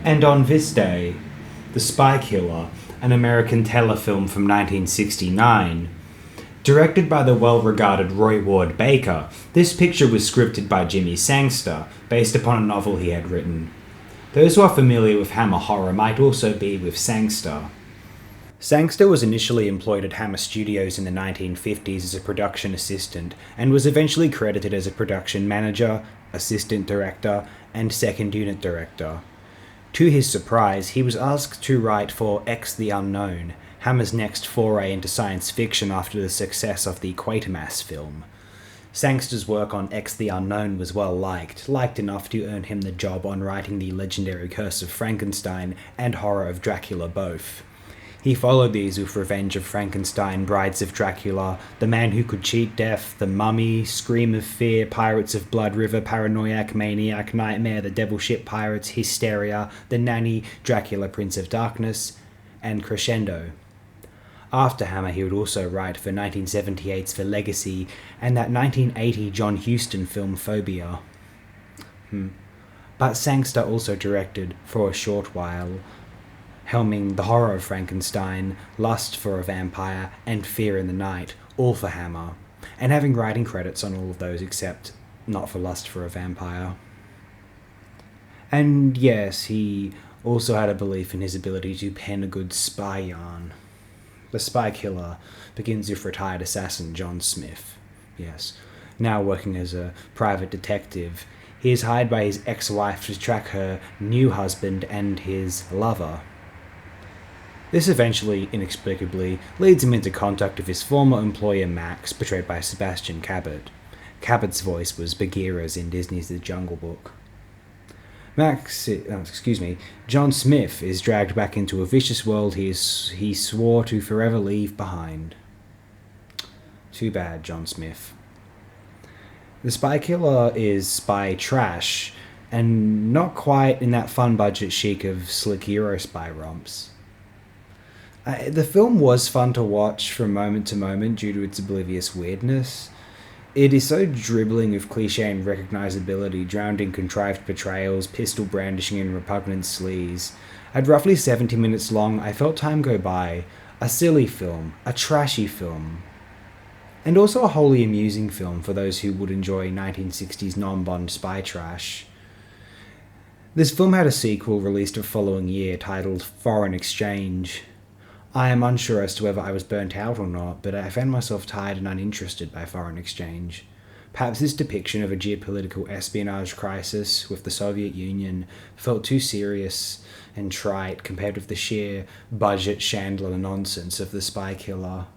And on this day, The Spy Killer, an American telefilm from 1969, directed by the well-regarded Roy Ward Baker, this picture was scripted by Jimmy Sangster, based upon a novel he had written. Those who are familiar with Hammer horror might also be with Sangster. Sangster was initially employed at Hammer Studios in the 1950s as a production assistant, and was eventually credited as a production manager, assistant director, and second unit director. To his surprise, he was asked to write for X the Unknown, Hammer's next foray into science fiction after the success of the Quatermass film. Sangster's work on X the Unknown was well liked enough to earn him the job on writing the legendary Curse of Frankenstein and Horror of Dracula both. He followed these with Revenge of Frankenstein, Brides of Dracula, The Man Who Could Cheat Death, The Mummy, Scream of Fear, Pirates of Blood River, Paranoiac, Maniac, Nightmare, The Devil Ship Pirates, Hysteria, The Nanny, Dracula, Prince of Darkness, and Crescendo. After Hammer, he would also write for 1978's The Legacy and that 1980 John Huston film Phobia. But Sangster also directed, for a short while, helming The Horror of Frankenstein, Lust for a Vampire, and Fear in the Night, all for Hammer, and having writing credits on all of those except not for Lust for a Vampire. And yes, he also had a belief in his ability to pen a good spy yarn. The Spy Killer begins with retired assassin John Smith. Yes, now working as a private detective, he is hired by his ex-wife to track her new husband and his lover. This eventually, inexplicably, leads him into contact with his former employer Max, portrayed by Sebastian Cabot. Cabot's voice was Bagheera's in Disney's The Jungle Book. John Smith is dragged back into a vicious world he swore to forever leave behind. Too bad, John Smith. The Spy Killer is spy trash, and not quite in that fun budget chic of slick Euro spy romps. The film was fun to watch from moment to moment due to its oblivious weirdness. It is so dribbling with cliché and recognizability, drowned in contrived portrayals, pistol brandishing and repugnant sleaze. At roughly 70 minutes long, I felt time go by. A silly film, a trashy film, and also a wholly amusing film for those who would enjoy 1960s non-Bond spy trash. This film had a sequel released the following year titled Foreign Exchange. I am unsure as to whether I was burnt out or not, but I found myself tired and uninterested by Foreign Exchange. Perhaps this depiction of a geopolitical espionage crisis with the Soviet Union felt too serious and trite compared with the sheer budget Chandler nonsense of The Spy Killer.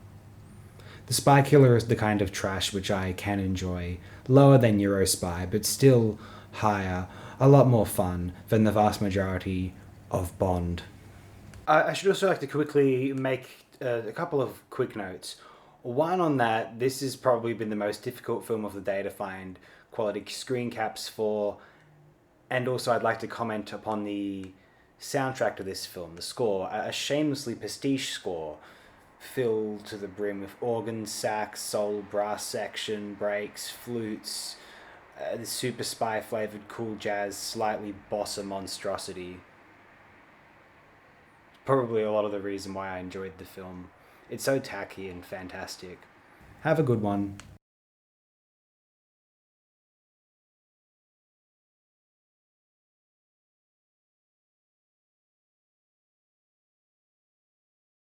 The Spy Killer is the kind of trash which I can enjoy, lower than Eurospy, but still higher, a lot more fun than the vast majority of Bond. I should also like to quickly make a couple of quick notes. One on that, this has probably been the most difficult film of the day to find quality screen caps for, and also I'd like to comment upon the soundtrack to this film, the score, a shamelessly pastiche score filled to the brim with organs, sax, soul, brass section, breaks, flutes, the super spy flavoured cool jazz, slightly bossa monstrosity. Probably a lot of the reason why I enjoyed the film. It's so tacky and fantastic. Have a good one.